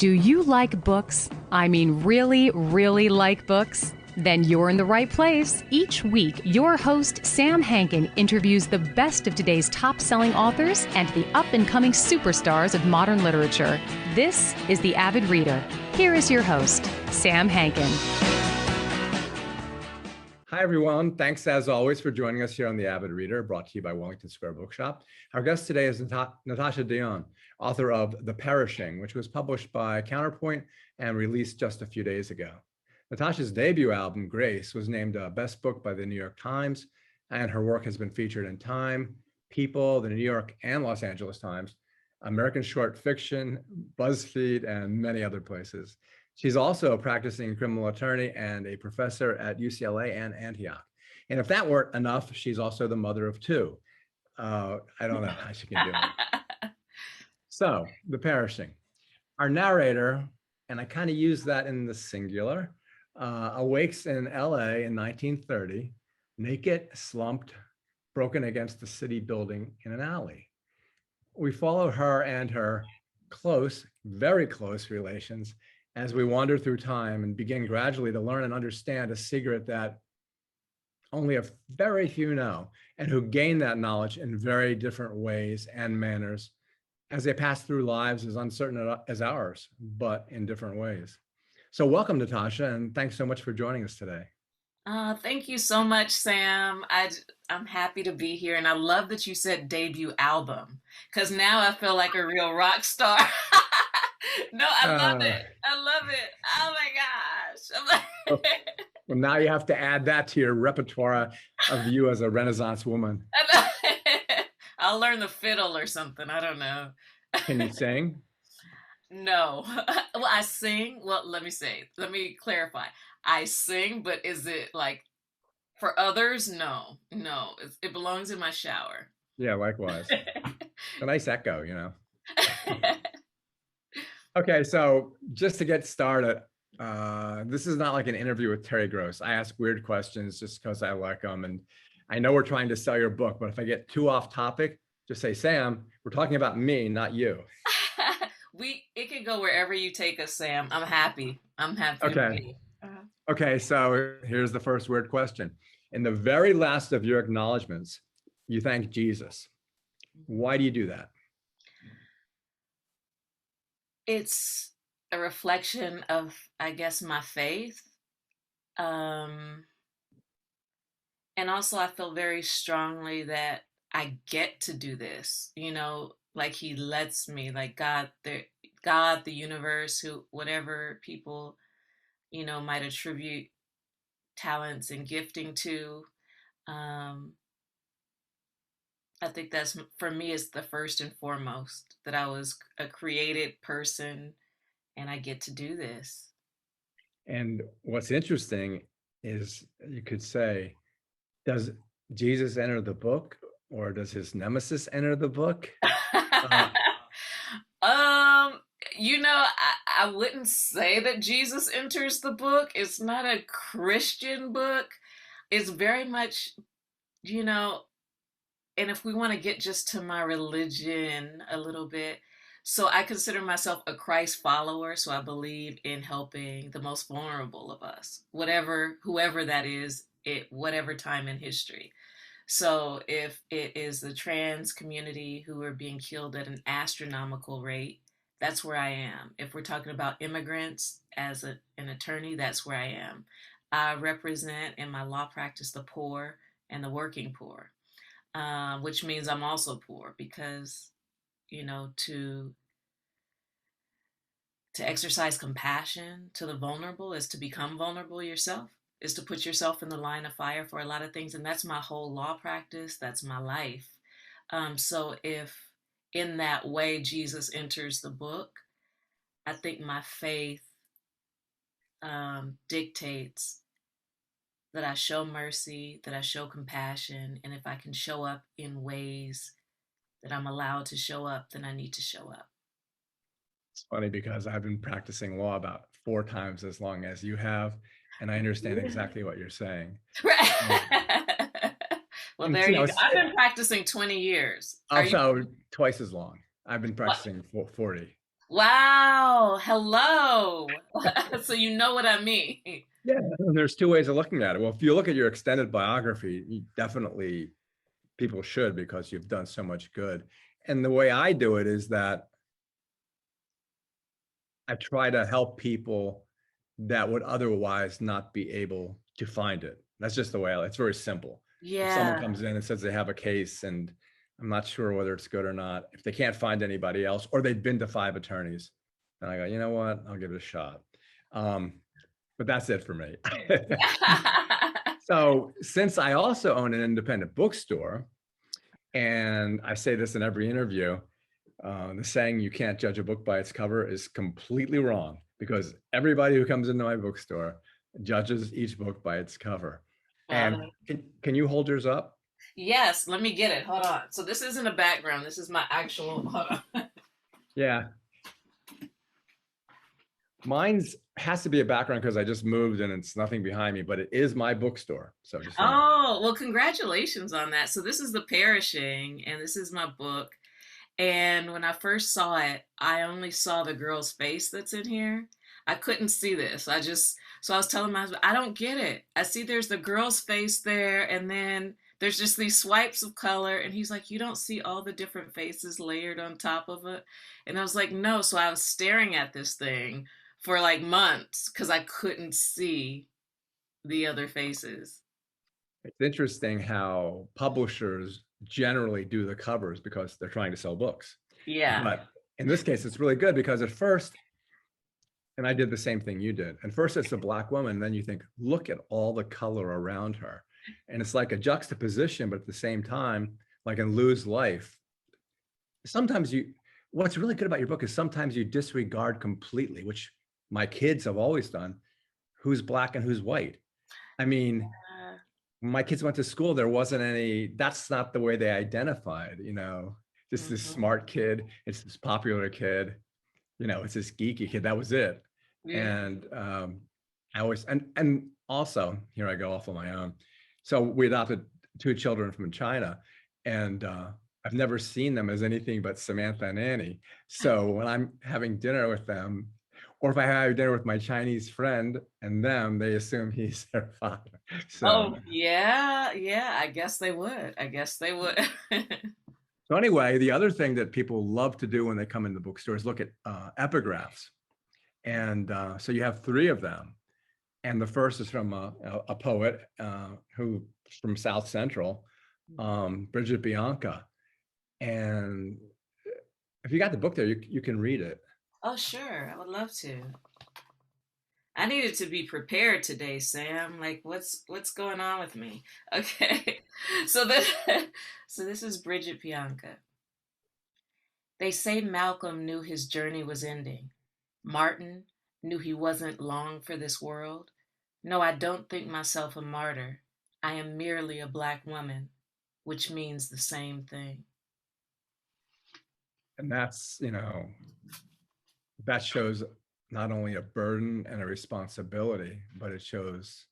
Do you like books? I mean, really, really like books? Then you're in the right place. Each week, your host, Sam Hankin, interviews the best of today's top-selling authors and the up-and-coming superstars of modern literature. This is The Avid Reader. Here is your host, Sam Hankin. Hi, everyone. Thanks, as always, for joining us here on The Avid Reader, brought to you by Wellington Square Bookshop. Our guest today is Natashia Deón, author of The Perishing, which was published by Counterpoint and released just a few days ago. Natashia's debut album, Grace, was named Best Book by the New York Times, and her work has been featured in Time, People, the New York and Los Angeles Times, American Short Fiction, BuzzFeed, and many other places. She's also a practicing criminal attorney and a professor at UCLA and Antioch. And if that weren't enough, she's also the mother of two. I don't know how she can do it. So, The Perishing. Our narrator, and I kind of use that in the singular, awakes in LA in 1930, naked, slumped, broken against the city building in an alley. We follow her and her close, very close relations as we wander through time and begin gradually to learn and understand a secret that only a very few know, and who gain that knowledge in very different ways and manners as they pass through lives as uncertain as ours, but in different ways. So welcome, Natasha, and thanks so much for joining us today. Thank you so much, Sam. I'm happy to be here, and I love that you said debut album, because now I feel like a real rock star. No, I love it. I love it. Oh my gosh. Well, now you have to add that to your repertoire of you as a Renaissance woman. I'll learn the fiddle or something. I don't know. Can you sing? No. Well, I sing. Well, let me clarify. I sing, but is it like for others? No. It belongs in my shower. Yeah, likewise. A nice echo, you know. Okay, so just to get started, this is not like an interview with Terry Gross. I ask weird questions just because I like them. And I know we're trying to sell your book, but if I get too off topic, just say, Sam, we're talking about me, not you. It can go wherever you take us, Sam. I'm happy. Okay. Okay, so here's the first weird question. In the very last of your acknowledgments, you thank Jesus. Why do you do that? It's a reflection of, I guess, my faith. And also I feel very strongly that I get to do this, like he lets me, like God, the universe, whatever people, might attribute talents and gifting to. I think that's, for me, is the first and foremost, that I was a created person and I get to do this. And what's interesting is you could say, does Jesus enter the book or does his nemesis enter the book? I wouldn't say that Jesus enters the book. It's not a Christian book. It's very much, and if we want to get just to my religion a little bit, so I consider myself a Christ follower. So I believe in helping the most vulnerable of us, whoever that is, at whatever time in history. So if it is the trans community who are being killed at an astronomical rate, that's where I am. If we're talking about immigrants, as an attorney, that's where I am. I represent in my law practice the poor and the working poor. Which means I'm also poor because, to exercise compassion to the vulnerable is to become vulnerable yourself, is to put yourself in the line of fire for a lot of things. And that's my whole law practice. That's my life. So if in that way Jesus enters the book, I think my faith dictates that I show mercy, that I show compassion, and if I can show up in ways that I'm allowed to show up, then I need to show up. It's funny because I've been practicing law about 4 times as long as you have, and I understand exactly what you're saying. Well, there you go. I've been practicing 20 years. Also, twice as long. I've been practicing 40. Wow. Hello. So you know what I mean. Yeah, and there's two ways of looking at it. Well, if you look at your extended biography, you definitely people should because you've done so much good. And the way I do it is that I try to help people that would otherwise not be able to find it. That's just the way it's very simple. If someone Yeah. comes in and says they have a case and I'm not sure whether it's good or not, if they can't find anybody else or they've been to 5 attorneys, then I go, you know what, I'll give it a shot. But that's it for me. So since I also own an independent bookstore, and I say this in every interview, the saying you can't judge a book by its cover is completely wrong because everybody who comes into my bookstore judges each book by its cover. And Wow. can you hold yours up? Yes, let me get it. Hold on. So this isn't a background. This is my actual. Hold on. Yeah. Mine's has to be a background because I just moved and it's nothing behind me, but it is my bookstore. So just Oh, well, congratulations on that. So this is The Perishing, and this is my book. And when I first saw it, I only saw the girl's face that's in here. I couldn't see this. So I was telling my husband, I don't get it. I see there's the girl's face there, and then there's just these swipes of color. And he's like, you don't see all the different faces layered on top of it. And I was like, no. So I was staring at this thing for like months because I couldn't see the other faces. It's interesting how publishers generally do the covers because they're trying to sell books. Yeah. But in this case, it's really good because at first, and I did the same thing you did. At first, it's a Black woman. And then you think, look at all the color around her. And it's like a juxtaposition, but at the same time, like in Lou's life, sometimes what's really good about your book is sometimes you disregard completely, which my kids have always done, who's Black and who's white. I mean, Uh, when my kids went to school, there wasn't that's not the way they identified, just this mhm. smart kid, it's this popular kid, it's this geeky kid, that was it. Yeah. And I always, and also, here I go off on my own. So we adopted 2 children from China, and I've never seen them as anything but Samantha and Annie. So when I'm having dinner with them, or if I have dinner with my Chinese friend and them, they assume he's their father. So, Oh, yeah, yeah. I guess they would. I guess they would. so anyway, the other thing that people love to do when they come in the bookstore is look at epigraphs. And so you have 3 of them. And the first is from a poet who from South Central, Bridget Bianca. And if you got the book there, you can read it. Oh, sure. I would love to. I needed to be prepared today, Sam. Like, what's going on with me? Okay. So this so this is Bridget Bianca. They say Malcolm knew his journey was ending. Martin knew he wasn't long for this world. No, I don't think myself a martyr. I am merely a Black woman, which means the same thing. And that shows not only a burden and a responsibility, but it shows,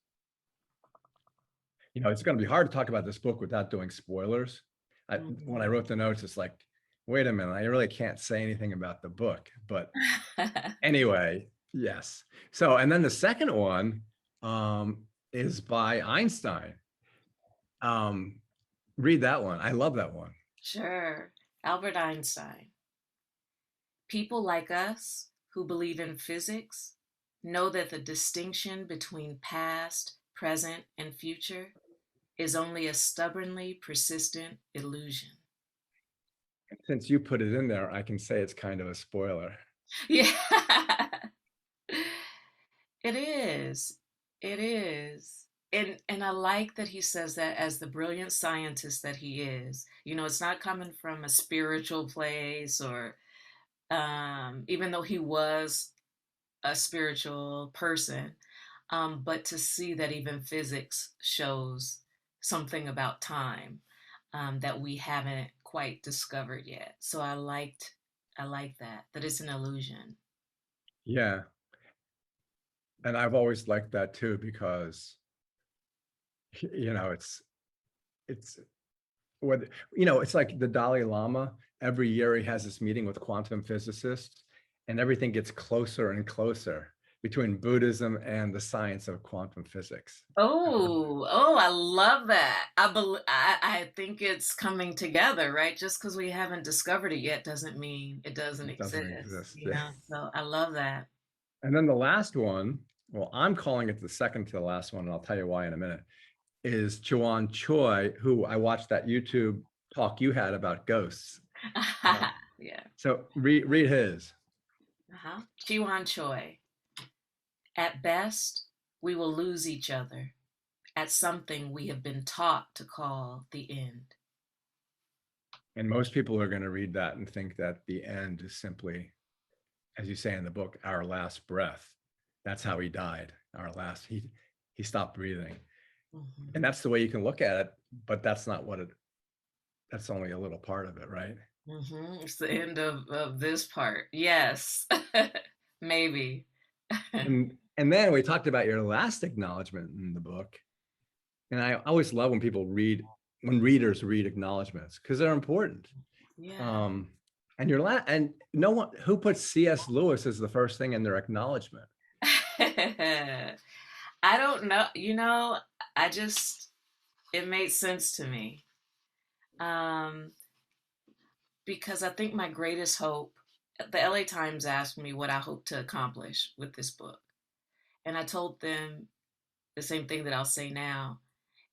it's going to be hard to talk about this book without doing spoilers. When I Mhm. wrote the notes, it's like, wait a minute, I really can't say anything about the book. But anyway, yes. So, and then the second one is by Einstein. Read that one. I love that one. Sure. Albert Einstein. People like us who believe in physics know that the distinction between past, present, and future is only a stubbornly persistent illusion. Since you put it in there, I can say it's kind of a spoiler. Yeah, it is. It is. And I like that he says that as the brilliant scientist that he is. It's not coming from a spiritual place or even though he was a spiritual person, but to see that even physics shows something about time that we haven't quite discovered yet. So I like that it's an illusion. Yeah. And I've always liked that too, because, it's what, it's like the Dalai Lama, every year he has this meeting with quantum physicists. and everything gets closer and closer between Buddhism and the science of quantum physics. Oh, I love that. I think it's coming together, right? Just because we haven't discovered it yet doesn't mean it doesn't It doesn't exist, exist. you know? So I love that. And then the last one, well, I'm calling it the second to the last one, and I'll tell you why in a minute, is Chuan Choi, who I watched that YouTube talk you had about ghosts. Yeah. So read his. Chiwan Choi. At best, we will lose each other at something we have been taught to call the end. And most people are going to read that and think that the end is simply, as you say in the book, our last breath. That's how he died. Our last, he stopped breathing. Mm-hmm. And that's the way you can look at it, but that's not what it, that's only a little part of it, right? Mm-hmm. It's the end of this part. Yes, maybe. And then we talked about your last acknowledgement in the book. And I always love when people read, when readers read acknowledgements, because they're important. Yeah. And and no one who puts C.S. Lewis as the first thing in their acknowledgement. I don't know. It made sense to me. Because I think my greatest hope, the LA Times asked me what I hope to accomplish with this book. And I told them the same thing that I'll say now,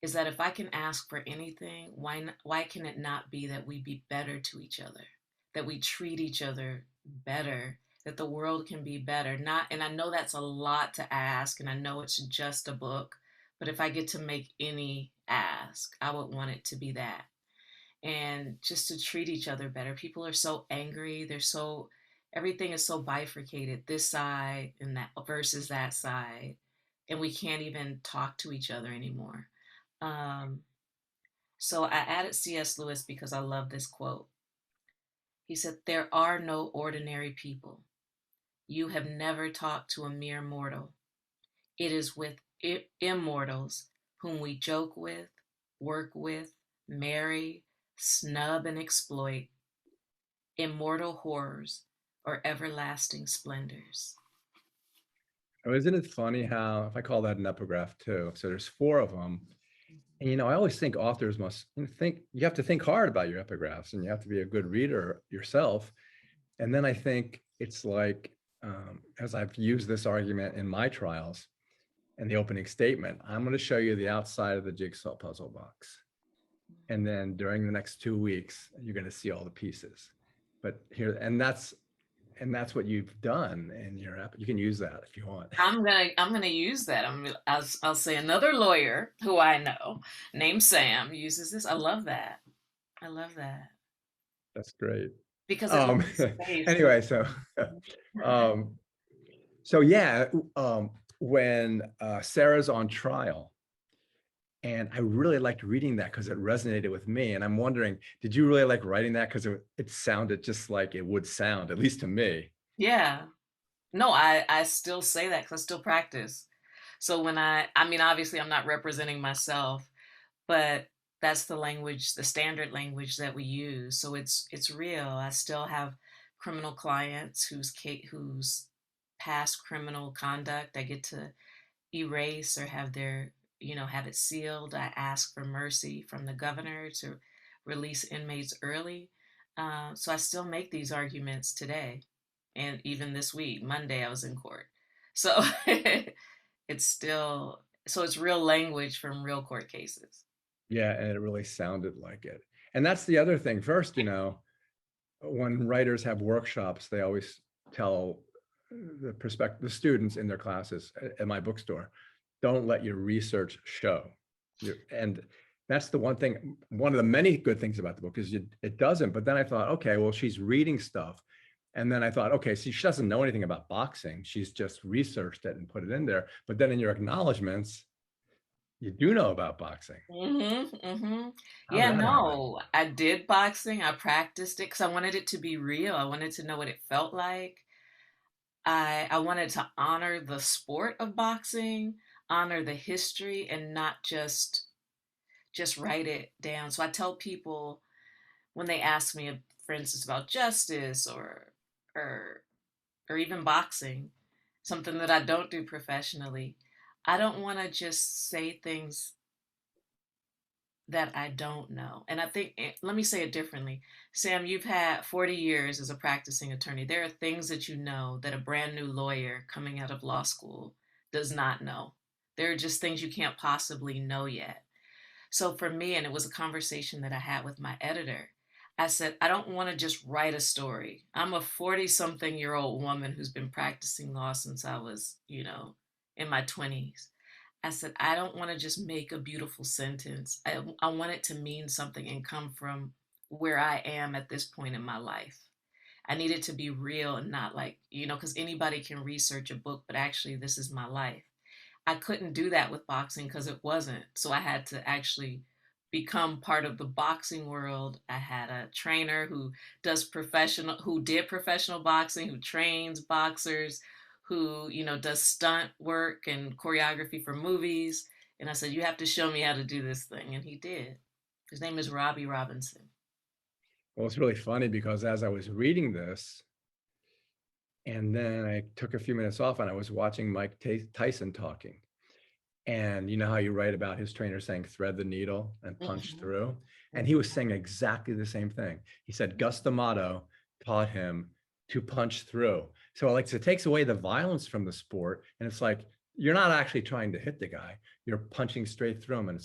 is that if I can ask for anything, why can it not be that we be better to each other, that we treat each other better, that the world can be better? And I know that's a lot to ask, and I know it's just a book, but if I get to make any ask, I would want it to be that. And just to treat each other better. People are so angry. Everything is so bifurcated, this side and that versus that side. And we can't even talk to each other anymore. So I added C.S. Lewis because I love this quote. He said, "There are no ordinary people. You have never talked to a mere mortal. It is with immortals whom we joke with, work with, marry, snub and exploit, immortal horrors or everlasting splendors." Oh, isn't it funny how, if I call that an epigraph too, so there's 4 of them. And, I always think authors must think, you have to think hard about your epigraphs, and you have to be a good reader yourself. And then I think it's like, as I've used this argument in my trials and the opening statement, I'm going to show you the outside of the jigsaw puzzle box. And then during the next 2 weeks, you're going to see all the pieces. But here, and that's what you've done in your app. You can use that if you want. I'm gonna use that. I'll say another lawyer who I know named Sam uses this. I love that. I love that That's great. because it leaves space. Anyway, so yeah, when Sarah's on trial, and I really liked reading that because it resonated with me. And I'm wondering, did you really like writing that because it sounded just like it would sound, at least to me? Yeah. No, I still say that because I still practice. So when I mean, obviously I'm not representing myself, but that's the language, the standard language that we use. So it's real. I still have criminal clients whose past criminal conduct I get to erase or have have it sealed. I ask for mercy from the governor to release inmates early. So I still make these arguments today. And even this week, Monday, I was in court. So it's real language from real court cases. Yeah, and it really sounded like it. And that's the other thing. First, when writers have workshops, they always tell the students in their classes at my bookstore, don't let your research show. And that's the one thing, one of the many good things about the book is it doesn't. But then I thought, okay, well, she's reading stuff. And then I thought, okay, so she doesn't know anything about boxing. She's just researched it and put it in there. But then in your acknowledgements, you do know about boxing. Mm-hmm, mm-hmm. How'd Yeah, that happen? no, I did boxing. I practiced it because I wanted it to be real. I wanted to know what it felt like. I wanted to honor the sport of boxing, honor the history, and not just write it down. So I tell people when they ask me, for instance, about justice or or even boxing, something that I don't do professionally, I don't want to just say things that I don't know. And I think, let me say it differently. Sam, you've had 40 years as a practicing attorney. There are things that you know that a brand new lawyer coming out of law school does not know. There are just things you can't possibly know yet. So for me, and it was a conversation that I had with my editor, I said, I don't want to just write a story. I'm a 40 something year old woman who's been practicing law since I was, in my 20s. I said, I don't want to just make a beautiful sentence. I want it to mean something and come from where I am at this point in my life. I need it to be real and not like, because anybody can research a book, but actually, this is my life. I couldn't do that with boxing because it wasn't. So I had to actually become part of the boxing world. I had a trainer who did professional boxing, who trains boxers, who, does stunt work and choreography for movies. And I said, you have to show me how to do this thing. And he did. His name is Robbie Robinson. Well, it's really funny because as I was reading this, and then I took a few minutes off and I was watching Mike Tyson talking. And you know how you write about his trainer saying thread the needle and punch through? And he was saying exactly the same thing. He said Gus D'Amato taught him to punch through. So like, it takes away the violence from the sport. And it's like, you're not actually trying to hit the guy. You're punching straight through him.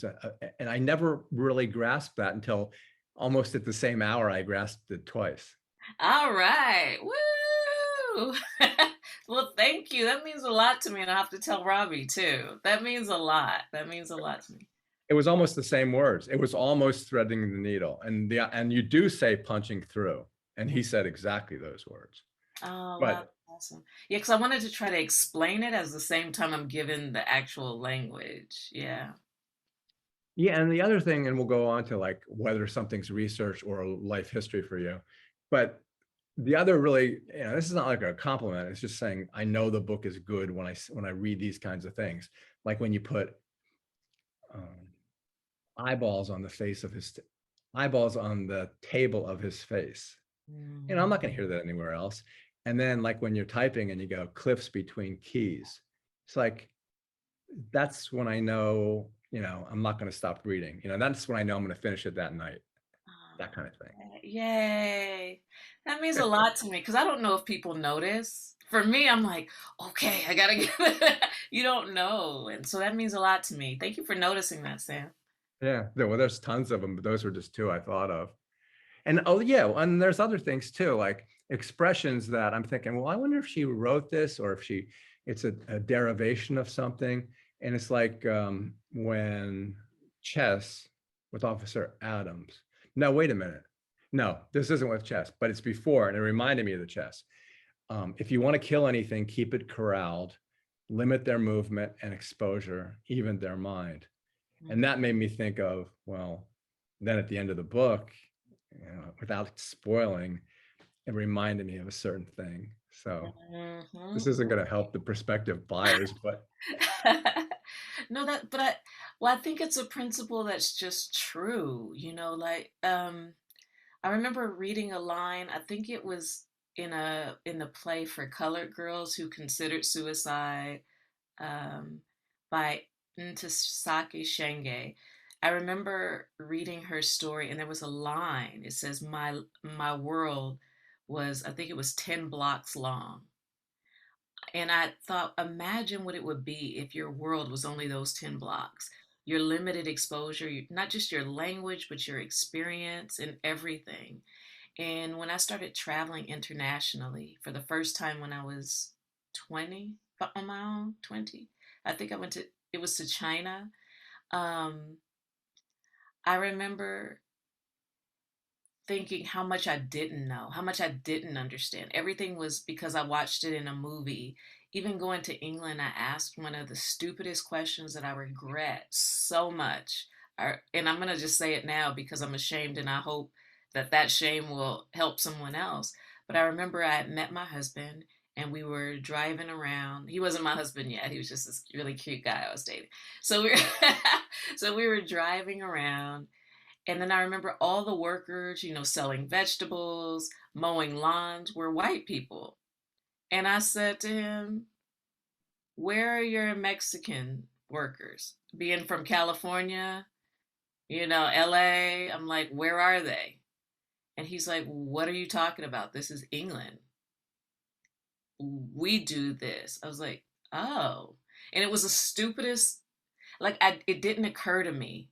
And I never really grasped that until almost at the same hour, I grasped it twice. All right. Woo! Well, thank you. That means a lot to me. And I have to tell Robbie too. That means a lot. That means a lot to me. It was almost the same words. It was almost threading the needle. And you do say punching through. And he said exactly those words. Oh, wow. But Awesome. Yeah, because I wanted to try to explain it at the same time I'm giving the actual language. Yeah. yeah, and the other thing, and we'll go on to like whether something's research or life history for you, but the other really, this is not like a compliment. It's just saying I know the book is good when I read these kinds of things, like when you put eyeballs on the face of eyeballs on the table of his face. I'm not going to hear that anywhere else. And then like when you're typing and you go cliffs between keys, it's like that's when I know, I'm not going to stop reading. That's when I know I'm going to finish it that night. That kind of thing. Yay. That means a lot to me because I don't know if people notice. For me, I'm like, okay, I gotta get it. You don't know. And so that means a lot to me. Thank you for noticing that, Sam. Yeah. Well, there's tons of them, but those were just two I thought of. And oh yeah, and there's other things too, like expressions that I'm thinking, well, I wonder if she wrote this or if it's a derivation of something. And it's like when Chess with Officer Adams. No, wait a minute. No, this isn't with Chess, but it's before, and it reminded me of the Chess. If you want to kill anything, keep it corralled, limit their movement and exposure, even their mind. And that made me think of, well, then at the end of the book, without spoiling, it reminded me of a certain thing. So this isn't going to help the prospective buyers, but no, I think it's a principle that's just true. I remember reading a line. I think it was in the play for colored girls who considered suicide, by Ntasaki Shenge. I remember reading her story, and there was a line. It says, "My world was, I think it was 10 blocks long." And I thought, imagine what it would be if your world was only those 10 blocks. Your limited exposure, not just your language, but your experience and everything. And when I started traveling internationally for the first time when I was 20, on my own, 20, I think it was to China. I remember thinking how much I didn't know, how much I didn't understand. Everything was because I watched it in a movie. Even going to England, I asked one of the stupidest questions that I regret so much. And I'm going to just say it now because I'm ashamed, and I hope that shame will help someone else. But I remember I had met my husband and we were driving around. He wasn't my husband yet. He was just this really cute guy I was dating. So we were driving around, and then I remember all the workers, selling vegetables, mowing lawns were white people. And I said to him, where are your Mexican workers? Being from California, LA, I'm like, where are they? And he's like, what are you talking about? This is England. We do this. I was like, oh. And it was the stupidest, like, it didn't occur to me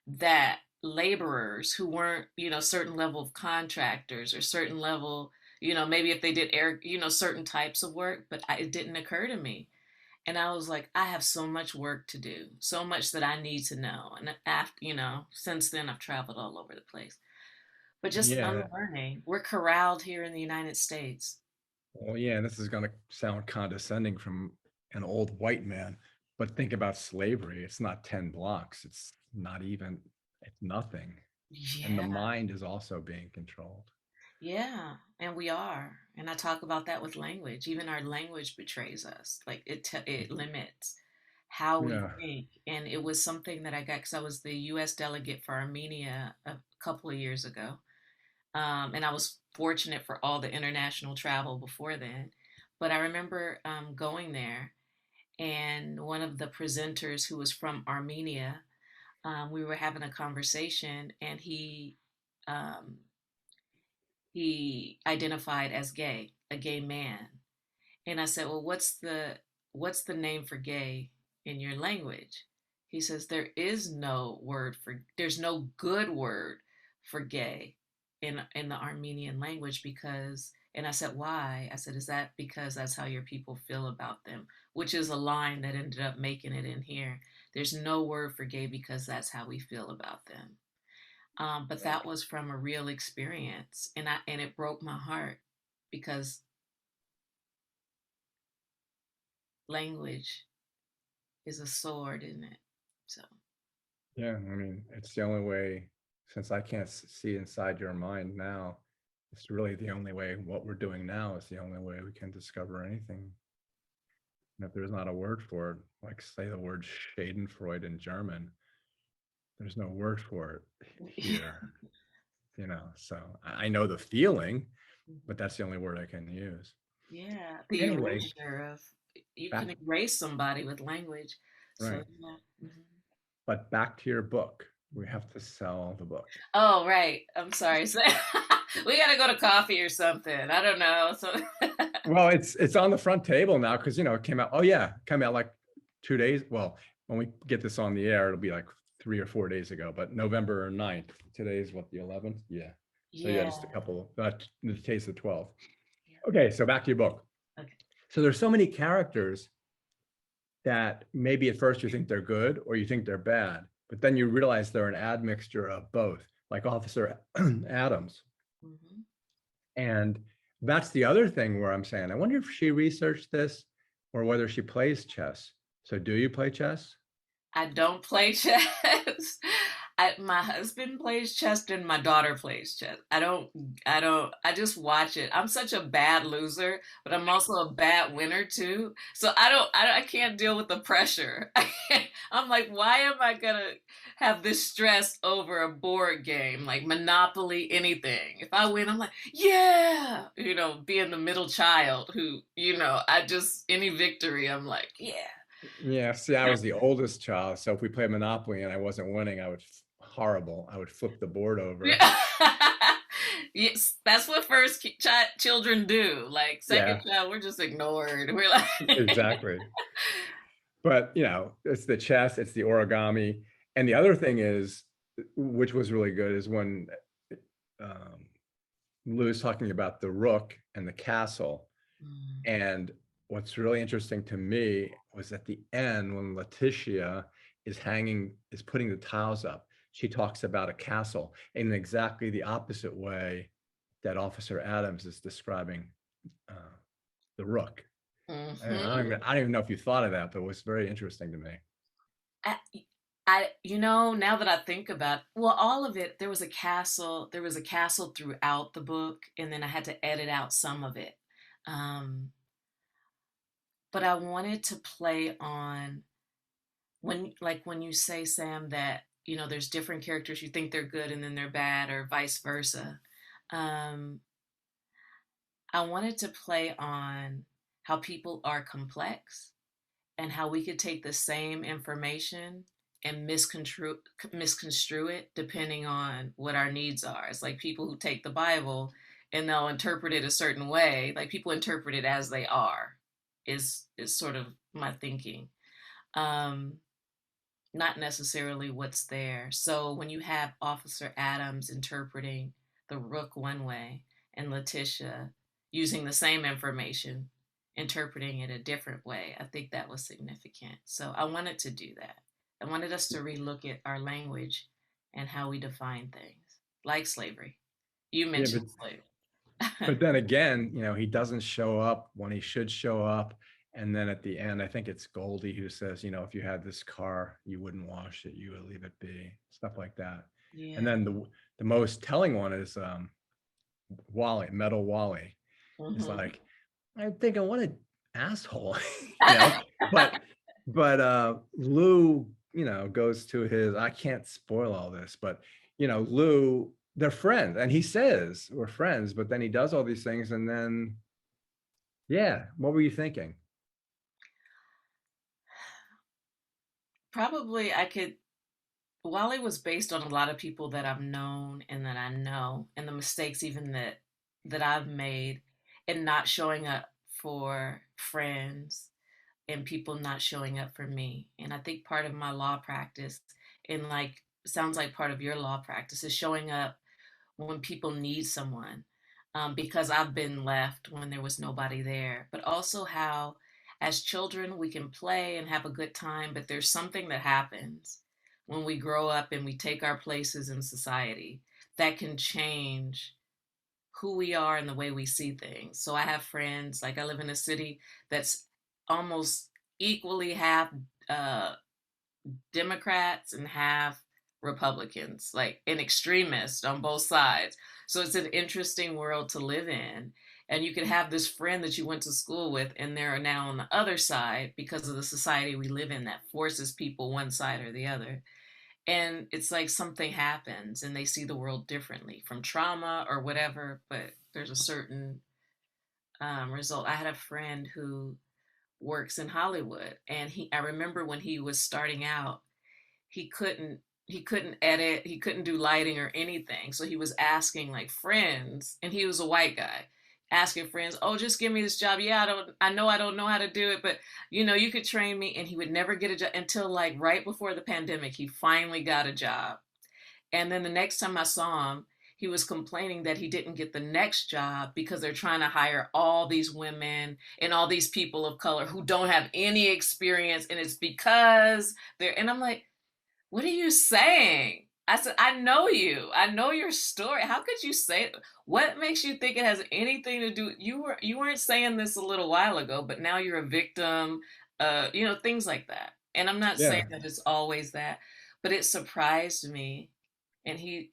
that laborers who weren't, certain level of contractors or certain level, maybe if they did air, certain types of work, but it didn't occur to me. And I was like, I have so much work to do, so much that I need to know. And after, since then I've traveled all over the place. But just Yeah. unlearning. We're corralled here in the United States. Well, yeah, and this is going to sound condescending from an old white man, but think about slavery. It's not 10 blocks. It's not even, it's nothing. And the Yeah, mind is also being controlled. yeah, and we are. And I talk about that with language. Even our language betrays us. Like it limits how we Yeah. think. And it was something that I got because I was the U.S. delegate for Armenia a couple of years ago. And I was fortunate for all the international travel before then. But I remember going there, and one of the presenters who was from Armenia, we were having a conversation, and um, he identified as gay, a gay man. And I said, "Well, what's the name for gay in your language?" He says, there's no good word for gay in the Armenian language because, and I said, why? I said, is that because that's how your people feel about them? Which is a line that ended up making it in here. There's no word for gay because that's how we feel about them. But that was from a real experience, and it broke my heart because language is a sword, isn't it? So Yeah. I mean, it's the only way, since I can't see inside your mind now, it's really the only way. What we're doing now is the only way we can discover anything. And if there's not a word for it, like say the word Schadenfreude in German, there's no word for it here, So I know the feeling, but that's the only word I can use. yeah, the Anyway, erasure of you back can erase somebody with language. So right. yeah. Mhm. But back to your book. We have to sell the book. Oh right, I'm sorry. So, we gotta go to coffee or something. I don't know. So Well, it's on the front table now because it came out. Oh yeah, it came out like 2 days. Well, when we get this on the air, it'll be like 3 or 4 days ago. But November 9th. Today's what, the 11th? Yeah. So yeah, yeah. just a couple. Today's the 12th. Yeah. Okay, so back to your book. Okay. So there's so many characters that maybe at first you think they're good or you think they're bad, but then you realize they're an admixture of both, like Officer Adams. Mhm. And that's the other thing where I'm saying, I wonder if she researched this or whether she plays chess. So do you play chess? I don't play chess. My husband plays chess and my daughter plays chess. I just watch it. I'm such a bad loser, but I'm also a bad winner too. So I can't deal with the pressure. I'm like, why am I gonna have this stress over a board game like Monopoly, anything? If I win, I'm like, yeah, being the middle child who, any victory, I'm like, yeah. Yeah, see, I was the oldest child. So if we played Monopoly and I wasn't winning, horrible. I would flip the board over. Yeah. Yes, that's what first children do. Like second Yeah, child, we're just ignored. We're like, exactly. But it's the chess, it's the origami. And the other thing is, which was really good, is when um, Lou was talking about the rook and the castle. mm, And what's really interesting to me was at the end when Letitiia is putting the tiles up, she talks about a castle in exactly the opposite way that Officer Adams is describing uh, the rook. And mhm. I don't even know if you thought of that, but it was very interesting to me. I, now that I think about, well, all of it, there was a castle. There was a castle throughout the book, and then I had to edit out some of it. Um, but I wanted to play on when you say, Sam, that there's different characters you think they're good and then they're bad, or vice versa. um I wanted to play on how people are complex and how we could take the same information and misconstrue it depending on what our needs are. It's like people who take the Bible and they'll interpret it a certain way, like people interpret it as they are, is sort of my thinking. Um, Not necessarily what's there. So when you have Officer Adams interpreting the rook one way and Letitia using the same information, interpreting it a different way, I think that was significant. So I wanted to do that. I wanted us to relook at our language and how we define things, like slavery. You Yeah, mentioned slavery. but then again, he doesn't show up when he should show up. And then at the end, I think it's Goldie who says, if you had this car, you wouldn't wash it, you would leave it be, stuff like that. And Yeah. then the most telling one is Wally, Metal Wally. Is Hmm. like, I'm thinking, what an asshole, you know. But Lou, goes to his. I can't spoil all this, but Lou, they're friends, and he says we're friends, but then he does all these things, and then, yeah, what were you thinking? Probably I could. Wally was based on a lot of people that I've known and that I know, and the mistakes even that I've made, and not showing up for friends and people not showing up for me. And I think part of my law practice, and like sounds like part of your law practice, is showing up when people need someone, because I've been left when there was nobody there. But also how, as children, we can play and have a good time, but there's something that happens when we grow up and we take our places in society that can change who we are and the way we see things. So I have friends, like I live in a city that's almost equally half uh, Democrats and half Republicans, like an extremist on both sides. So it's an interesting world to live in. And you could have this friend that you went to school with, and they're now on the other side because of the society we live in that forces people one side or the other. And it's like something happens and they see the world differently from trauma or whatever, but there's a certain result. I had a friend who works in Hollywood, and I remember when he was starting out, he couldn't he couldn't edit, he couldn't do lighting or anything. So he was asking like friends, and he was a white guy, asking friends, "Oh, just give me this job. Yeah, I don't know how to do it, but you could train me." And he would never get a job until like right before the pandemic, he finally got a job. And then the next time I saw him, he was complaining that he didn't get the next job because they're trying to hire all these women and all these people of color who don't have any experience. And it's because and I'm like, what are you saying? I said, I know you. I know your story. How could you say it? What makes you think it has anything to do? You weren't saying this a little while ago, but now you're a victim. Things like that. And I'm not saying Yeah, that it's always that, but it surprised me. And he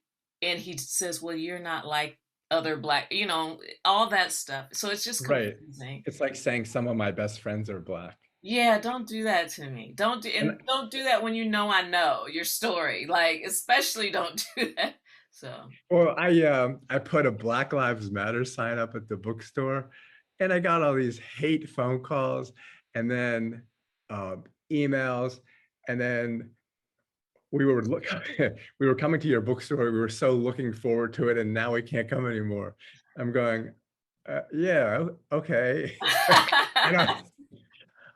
says, well, you're not like other black, all that stuff. So it's just right. confusing. It's like saying some of my best friends are Black. Yeah, don't do that to me. And Don't do that when I know your story. Like, especially don't do that. So, well, I put a Black Lives Matter sign up at the bookstore, and I got all these hate phone calls, and then uh, emails, and then we were look we were coming to your bookstore. We were so looking forward to it, and now we can't come anymore. I'm going, yeah, okay. I don't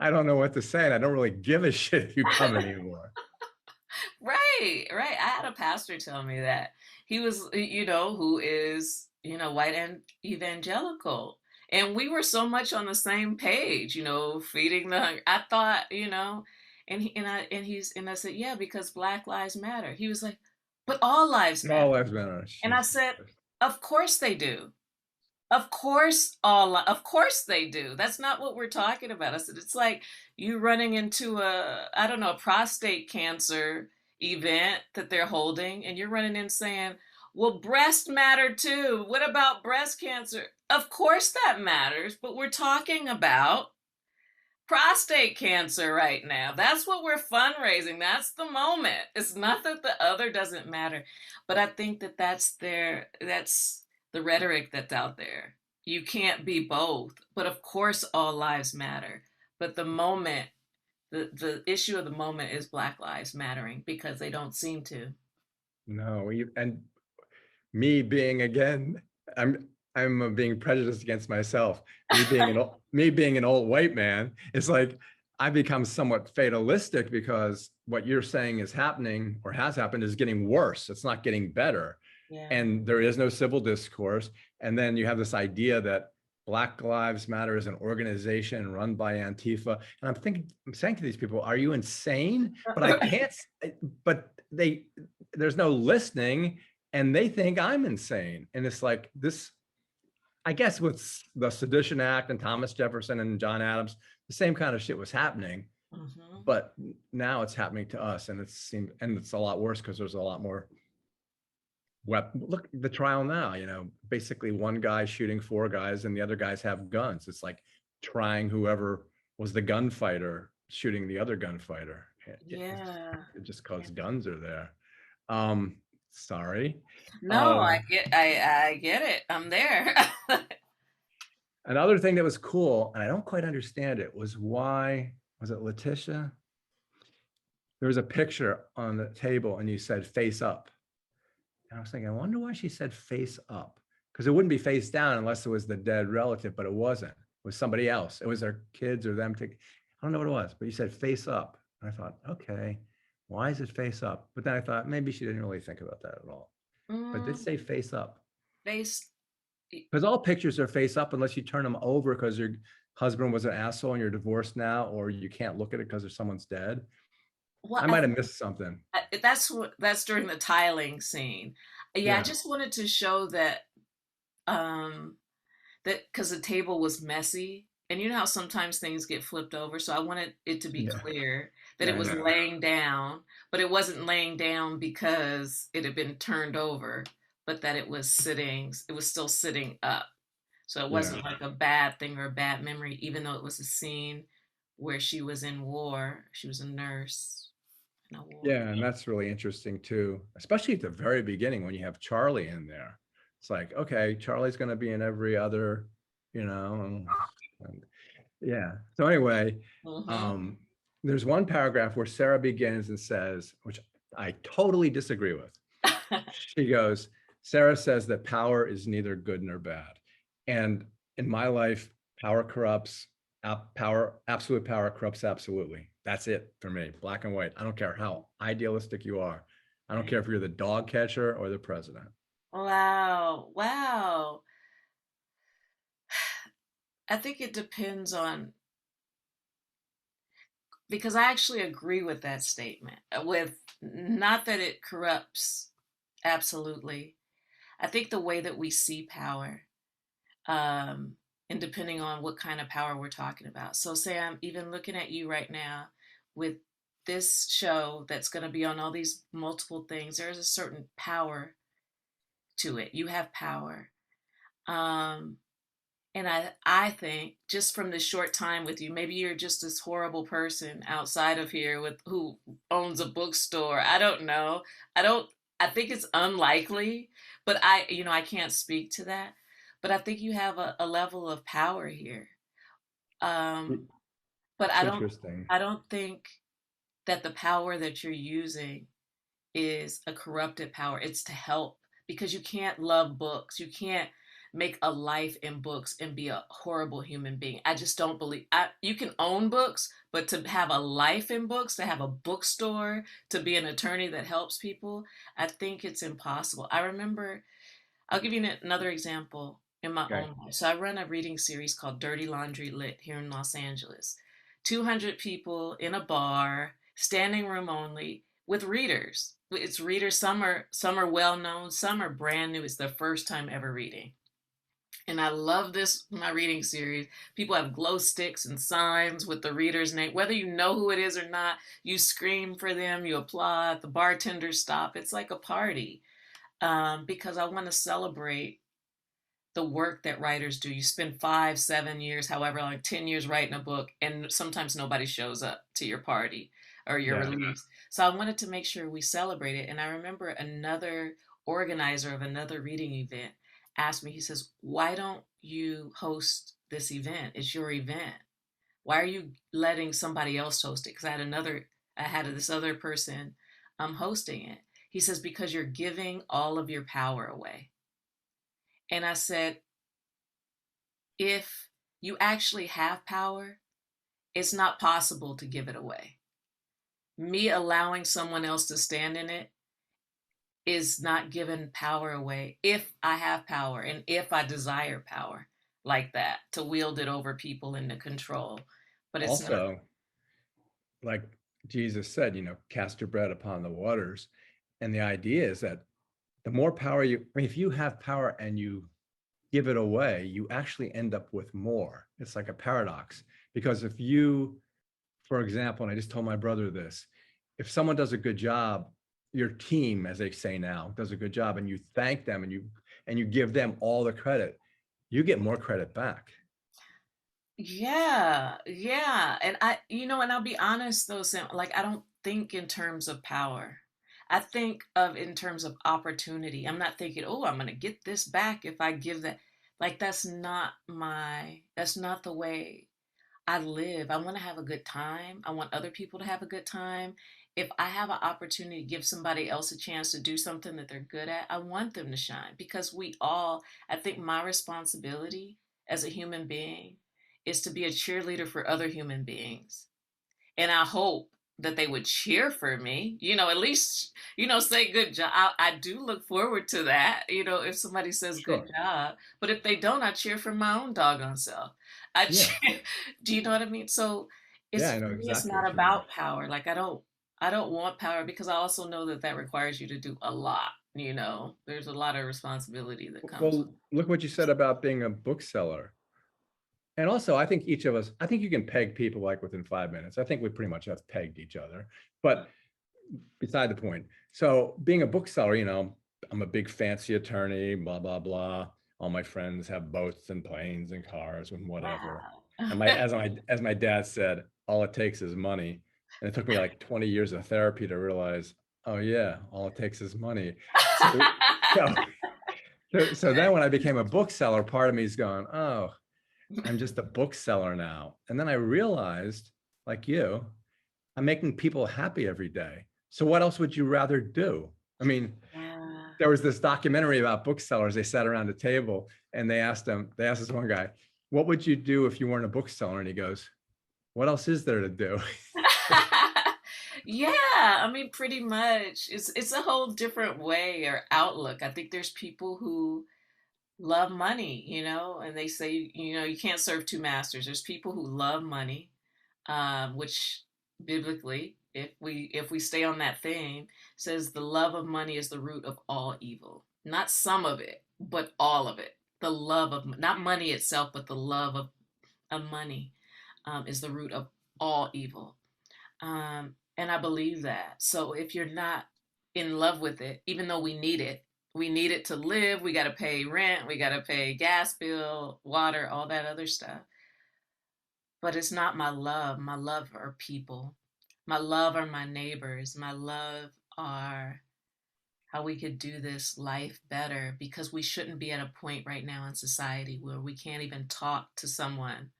I don't know what to say, and I don't really give a shit if you come anymore. right, right. I had a pastor tell me that he was, who is, white and evangelical. And we were so much on the same page, feeding the hungry. I thought, and I said, yeah, because Black Lives Matter. He was like, but all lives All matter. lives matter. And I Jesus said, Christ. of course they do. Of course they do. That's not what we're talking about. I said, it's like you running into I don't know, a prostate cancer event that they're holding, and you're running in saying, well, breast matter too. What about breast cancer? Of course that matters, but we're talking about prostate cancer right now. That's what we're fundraising. That's the moment. It's not that the other doesn't matter, but I think that's the rhetoric that's out there. you can't be both. But of course, all lives matter. But the moment, the issue of the moment is Black lives mattering because they don't seem to. No, and me being again, I'm being prejudiced against myself. Me being an old white man, it's like I become somewhat fatalistic because what you're saying is happening or has happened is getting worse. It's not getting better. Yeah. And there is no civil discourse. And then you have this idea that Black Lives Matter is an organization run by Antifa. And I'm saying to these people, are you insane? But I can't, but there's no listening and they think I'm insane. And it's like this, I guess with the Sedition Act and Thomas Jefferson and John Adams, the same kind of shit was happening. Mm-hmm. But now it's happening to us, and it's a lot worse because there's a lot more look the trial now, basically one guy shooting four guys and the other guys have guns. It's like trying whoever was the gunfighter shooting the other gunfighter. Yeah. Just because guns are there. Sorry. No, I get it. I'm there. Another thing that was cool, and I don't quite understand it, was why was it Letitia? There was a picture on the table and you said face up. And I was thinking, I wonder why she said face up, because it wouldn't be face down unless it was the dead relative, but it wasn't. It was somebody else. It was their kids or them. I don't know what it was, but you said face up. And I thought, okay, why is it face up? But then I thought maybe she didn't really think about that at all. But did say face up. Face. Because all pictures are face up unless you turn them over because your husband was an asshole and you're divorced now, or you can't look at it because someone's dead. Well, I might have missed something. That's during the tiling scene. Yeah, I just wanted to show that that because the table was messy, and you know how sometimes things get flipped over. So I wanted it to be clear that it was laying down, but it wasn't laying down because it had been turned over, but that it was still sitting up. So it wasn't like a bad thing or a bad memory, even though it was a scene where she was in war. She was a nurse in a war. Yeah, and that's really interesting too, especially at the very beginning when you have Charlie in there. It's like, okay, Charlie's going to be in every other, and yeah. So anyway, there's one paragraph where Sarah begins and says, which I totally disagree with. She goes, Sarah says that power is neither good nor bad. And in my life, power corrupts. Absolute power corrupts absolutely. That's it for me, black and white. I don't care how idealistic you are. I don't care if you're the dog catcher or the president. Wow. I think it depends on, because I actually agree with that statement, with not that it corrupts absolutely. I think the way that we see power, and depending on what kind of power we're talking about. So Sam, even looking at you right now with this show that's going to be on all these multiple things, there's a certain power to it. You have power. And I think just from this short time with you, maybe you're just this horrible person outside of here with who owns a bookstore. I don't know. I think it's unlikely, but I can't speak to that. But I think you have a level of power here. But I don't think that the power that you're using is a corrupted power. It's to help, because you can't love books. You can't make a life in books and be a horrible human being. I just don't believe you can own books, but to have a life in books, to have a bookstore, to be an attorney that helps people, I think it's impossible. I remember, I'll give you another example in my own life. So I run a reading series called Dirty Laundry Lit here in Los Angeles. 200 people in a bar, standing room only, with readers. It's readers. Some are well known, some are brand new. It's their first time ever reading. And I love my reading series. People have glow sticks and signs with the reader's name. Whether you know who it is or not, you scream for them, you applaud, the bartenders stop. It's like a party, because I want to celebrate the work that writers do. You spend 5, 7 years, however long, 10 years writing a book, and sometimes nobody shows up to your party or your release. So I wanted to make sure we celebrate it. And I remember another organizer of another reading event asked me, he says, why don't you host this event? It's your event. Why are you letting somebody else host it? Because I had this other person hosting it. He says, because you're giving all of your power away. And I said, if you actually have power, it's not possible to give it away. Me allowing someone else to stand in it is not giving power away if I have power and if I desire power like that to wield it over people and to control. But it's not. Also, like Jesus said, cast your bread upon the waters. And the idea is that the more power if you have power and you give it away, you actually end up with more. It's like a paradox. Because if you, for example, and I just told my brother this, if someone does a good job, your team, as they say now, does a good job, and you thank them and you give them all the credit, you get more credit back. Yeah, yeah. And and I'll be honest though, Sam, like I don't think in terms of power. I think of in terms of opportunity. I'm not thinking, oh, I'm gonna get this back if I give that. Like that's not the way I live. I want to have a good time. I want other people to have a good time. If I have an opportunity to give somebody else a chance to do something that they're good at, I want them to shine because I think my responsibility as a human being is to be a cheerleader for other human beings. And I hope that they would cheer for me, at least, say good job. I do look forward to that, if somebody says good Sure. job. But if they don't, I cheer for my own doggone self. I Yeah. cheer, do you know what I mean? So Yeah, it's I know for me, it's exactly not what you mean. about power. Like I don't want power because I also know that that requires you to do a lot. There's a lot of responsibility that comes with. Well, look what you said about being a bookseller. And also, I think I think you can peg people like within 5 minutes. I think we pretty much have pegged each other. But beside the point. So being a bookseller, I'm a big fancy attorney, blah, blah, blah. All my friends have boats and planes and cars and whatever. Wow. And as my dad said, all it takes is money. And it took me like 20 years of therapy to realize, oh yeah, all it takes is money. So so so then when I became a bookseller, part of me is going, oh, I'm just a bookseller now. And then I realized, like you, I'm making people happy every day. So what else would you rather do? I mean, Yeah. there was this documentary about booksellers. They sat around a table and they asked this one guy, what would you do if you weren't a bookseller? And he goes, what else is there to do? Yeah, I mean, pretty much. It's a whole different way or outlook. I think there's people who love money, and they say, you can't serve two masters. There's people who love money, which biblically, if we stay on that theme, says the love of money is the root of all evil. Not some of it, but all of it. The love of not money itself, but the love of money is the root of all evil. And I believe that. So if you're not in love with it, even though we need it to live, we got to pay rent, we got to pay gas bill, water, all that other stuff. But it's not my love. My love are people. My love are my neighbors. My love are how we could do this life better because we shouldn't be at a point right now in society where we can't even talk to someone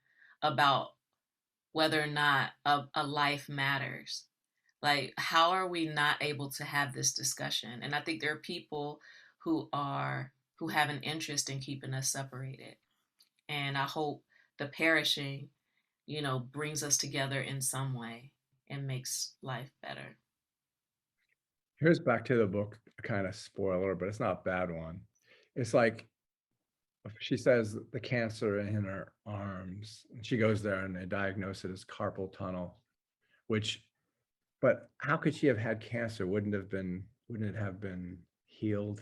about whether or not a life matters. Like, how are we not able to have this discussion? And I think there are people who have an interest in keeping us separated. And I hope the perishing, brings us together in some way and makes life better. Here's back to the book, kind of spoiler, but it's not a bad one. It's like she says the cancer in her arms, and she goes there and they diagnose it as carpal tunnel, which, but how could she have had cancer? Wouldn't it have been healed?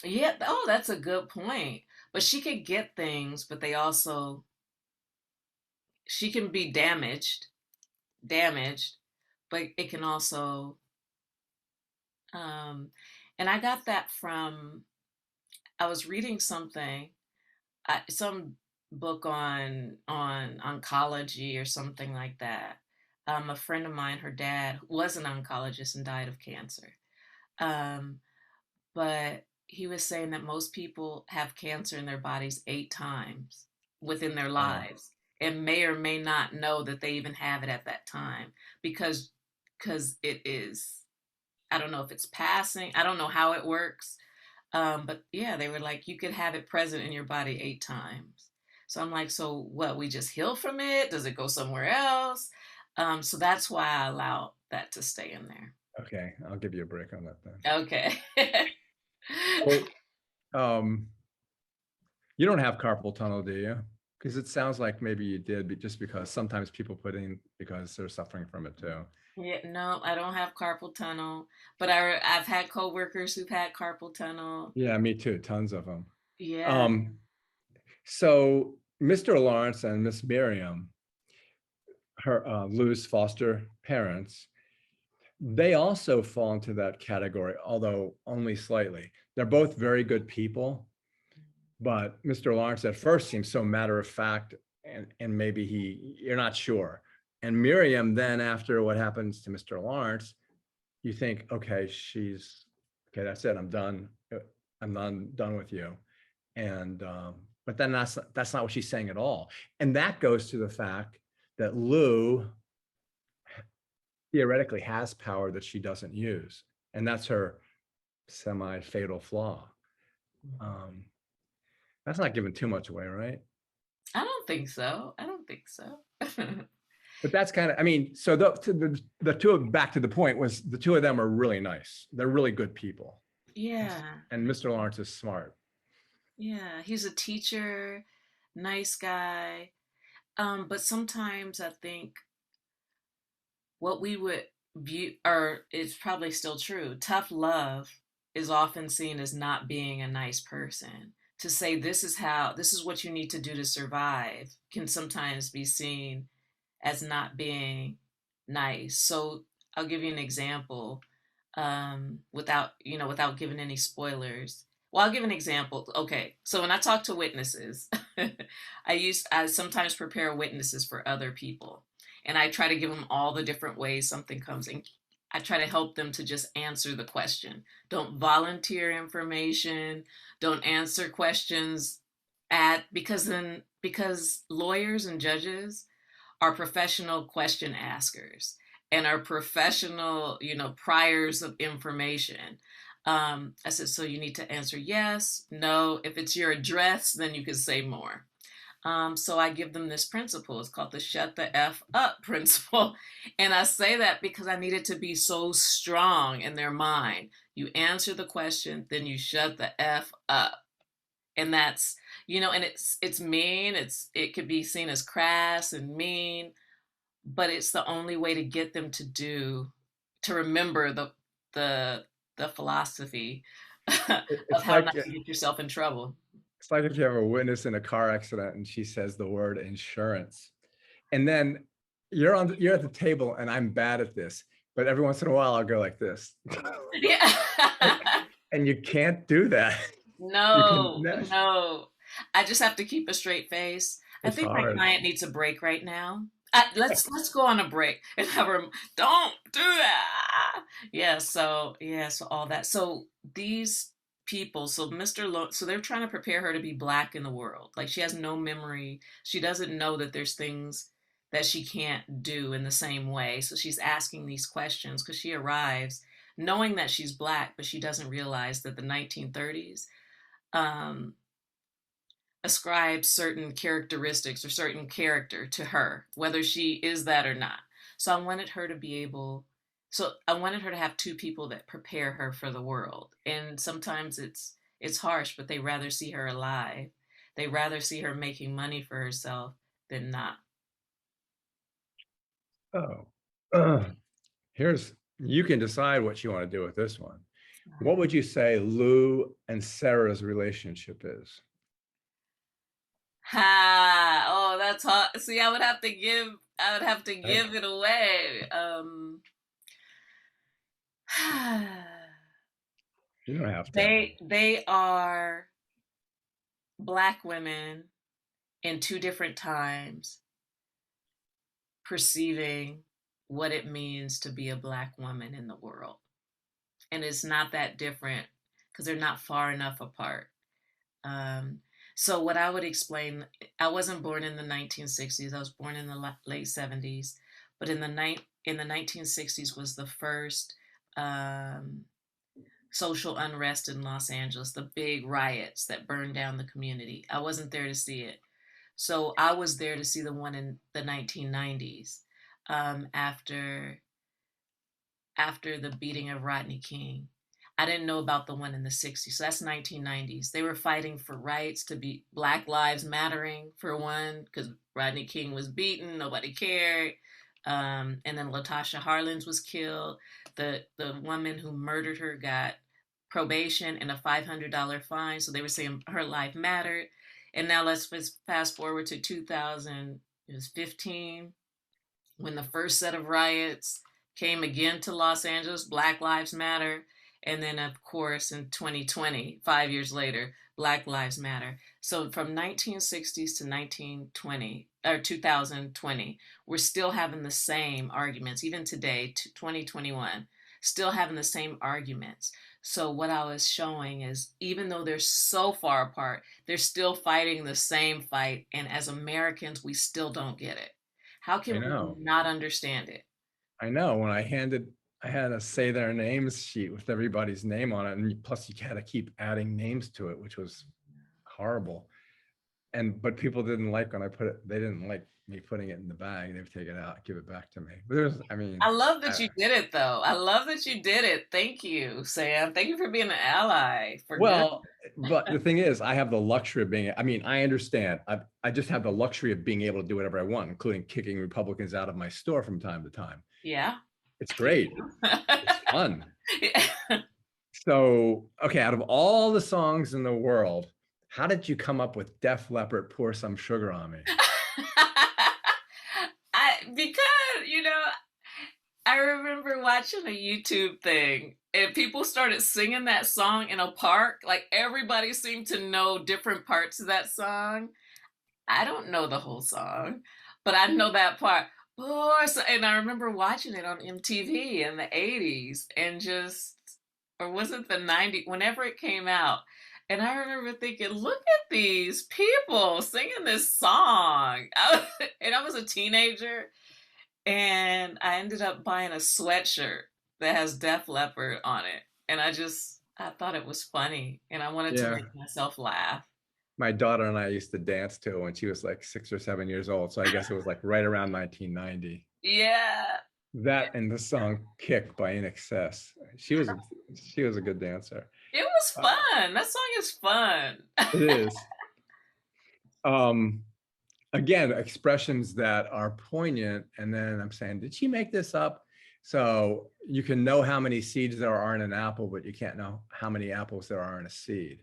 Yeah, oh, that's a good point. But she could get things, but she can be damaged, but it can also, um, and I got that from, I was reading some book on oncology or something like that. A friend of mine, her dad was an oncologist and died of cancer. Um, but he was saying that most people have cancer in their bodies 8 times within their Wow. lives and may or may not know that they even have it at that time because it is, I don't know if it's passing, I don't know how it works. But yeah, they were like, you could have it present in your body 8 times. So I'm like, so what? We just heal from it? Does it go somewhere else? So that's why I allow that to stay in there. Okay, I'll give you a break on that then. Okay. So, um, you don't have carpal tunnel, do you? Because it sounds like maybe you did, but just because sometimes people put in because they're suffering from it too. Yeah, no, I don't have carpal tunnel, but I've had coworkers who've had carpal tunnel. Yeah, me too. Tons of them. Yeah. Um, so Mr. Lawrence and Miss Miriam, her Lou's foster parents, they also fall into that category, although only slightly. They're both very good people, but Mr. Lawrence at first seems so matter of fact, and maybe you're not sure. And Miriam, then after what happens to Mr. Lawrence, you think, okay, okay, that's it. I'm done. I'm done with you. And but then that's not what she's saying at all. And that goes to the fact that Lou theoretically has power that she doesn't use. And that's her semi-fatal flaw. Um, that's not giving too much away, right? I don't think so. I don't think so. But that's kind of, I mean, so the two of, back to the point, was the two of them are really nice. They're really good people. Yeah. And Mr. Lawrence is smart. Yeah. He's a teacher, nice guy. But sometimes I think what we would view, or it's probably still true, tough love is often seen as not being a nice person. To say this is what you need to do to survive can sometimes be seen as not being nice. So I'll give you an example, without giving any spoilers. Well, I'll give an example. Okay, so when I talk to witnesses, I sometimes prepare witnesses for other people, and I try to give them all the different ways something comes in. I try to help them to just answer the question. Don't volunteer information. Don't answer questions because lawyers and judges are professional question askers and are professional, priors of information. I said, so you need to answer yes, no. If it's your address, then you can say more. So I give them this principle. It's called the shut the F up principle. And I say that because I need it to be so strong in their mind. You answer the question, then you shut the F up. And that's, and it's mean. It could be seen as crass and mean, but it's the only way to get them to remember the the philosophy of It's how like not to get yourself in trouble. it's like if you have a witness in a car accident and she says the word insurance, and then you're at the table, and I'm bad at this, but every once in a while I'll go like this, Yeah. and you can't do that. You can. No, no. I just have to keep a straight face. I It's think my hard. client needs a break right now. Let's go on a break and have her. Don't do that. So all that. So these people, so so they're trying to prepare her to be black in the world. Like she has no memory. She doesn't know that there's things that she can't do in the same way. So she's asking these questions because she arrives knowing that she's black, but she doesn't realize that the 1930s um, ascribes certain characteristics or certain character to her, whether she is that or not. So I wanted her to have two people that prepare her for the world. And sometimes it's harsh, but they rather see her alive. They rather see her making money for herself than not. Oh, you can decide what you want to do with this one. What would you say Lou and Sarah's relationship is? Ha! Oh, that's hard. See, I would have to I- give it away. You don't have to. They are black women in two different times perceiving what it means to be a black woman in the world. And it's not that different because they're not far enough apart. So what I would explain, I wasn't born in the 1960s. I was born in the late 70s, but in the 1960s was the first social unrest in Los Angeles, the big riots that burned down the community. I wasn't there to see it. So I was there to see the one in the 1990s, after the beating of Rodney King. I didn't know about the one in the 60s. So that's 1990s. They were fighting for rights to be Black Lives Mattering, for one, because Rodney King was beaten, nobody cared. And then Latasha Harlins was killed. The woman who murdered her got probation and a $500 fine. So they were saying her life mattered. And now let's fast forward to 2015, when the first set of riots came again to Los Angeles, Black Lives Matter. And then, of course, in 2020, 5 years later, Black Lives Matter. So from 1960s to 1920 or 2020, we're still having the same arguments. Even today, 2021, still having the same arguments. So what I was showing is, even though they're so far apart, they're still fighting the same fight. And as Americans, we still don't get it. How I can we know. not understand it? I know. When I had a say their names sheet with everybody's name on it, and plus you had to keep adding names to it, which was horrible. But people didn't like when I put it. They didn't like me putting it in the bag. They would take it out, give it back to me. But I love that you did it, though. I love that you did it. Thank you, Sam. Thank you for being an ally. Well, but the thing is, I have the luxury of being. I mean, I understand. I just have the luxury of being able to do whatever I want, including kicking Republicans out of my store from time to time. Yeah. It's great. It's fun. Yeah. So, okay, out of all the songs in the world, how did you come up with Def Leppard, Pour Some Sugar on Me? Because, I remember watching a YouTube thing and people started singing that song in a park. Like, everybody seemed to know different parts of that song. I don't know the whole song, but I know that part. And I remember watching it on MTV in the 80s and or was it the 90s, whenever it came out. And I remember thinking, look at these people singing this song. And I was a teenager, and I ended up buying a sweatshirt that has Def Leppard on it. And I thought it was funny, and I wanted to make myself laugh. My daughter and I used to dance to it when she was like 6 or 7 years old. So I guess it was like right around 1990. Yeah. That and the song Kick by In Excess. She was a good dancer. It was fun. That song is fun. It is. Again, expressions that are poignant. And then I'm saying, did she make this up? So you can know how many seeds there are in an apple, but you can't know how many apples there are in a seed.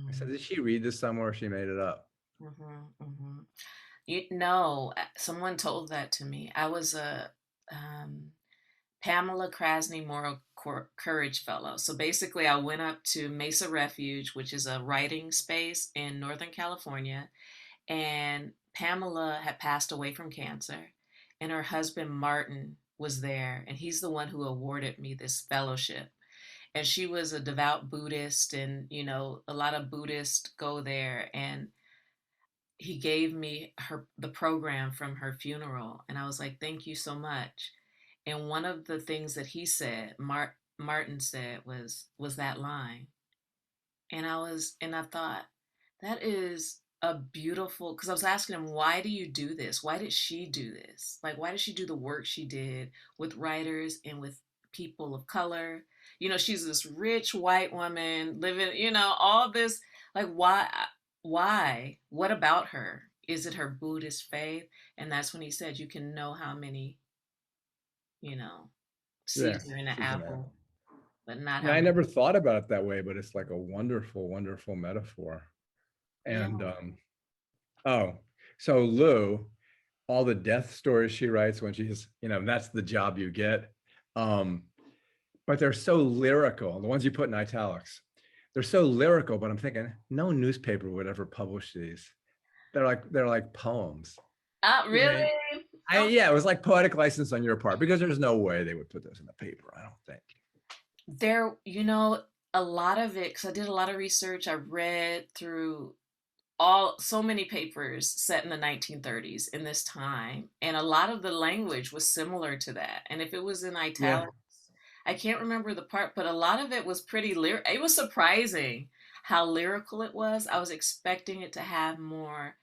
I said, did she read this somewhere or she made it up? Someone told that to me. I was a Pamela Krasny Moral Courage Fellow. So basically, I went up to Mesa Refuge, which is a writing space in Northern California, and Pamela had passed away from cancer, and her husband Martin was there, and he's the one who awarded me this fellowship. And she was a devout Buddhist, and a lot of Buddhists go there, and he gave me the program from her funeral, and I was like, thank you so much. And one of the things that he said, Martin said, was that line. And I thought, that is a beautiful, because I was asking him, why do you do this? Why did she do this? Like, why did she do the work she did with writers and with people of color? She's this rich white woman living, all this, like, why? What about her? Is it her Buddhist faith? And that's when he said, you can know how many, seeds are in an apple, but not how many. I never thought about it that way, but it's like a wonderful, wonderful metaphor. And so Lou, all the death stories she writes when she's, that's the job you get. But they're so lyrical. The ones you put in italics, they're so lyrical, but I'm thinking no newspaper would ever publish these. They're like poems. Really? Yeah, it was like poetic license on your part, because there's no way they would put those in the paper, I don't think. A lot of it, because I did a lot of research, I read through so many papers set in the 1930s in this time, and a lot of the language was similar to that. And if it was in Yeah. italics, I can't remember the part, but a lot of it was pretty lyric. It was surprising how lyrical it was. I was expecting it to have more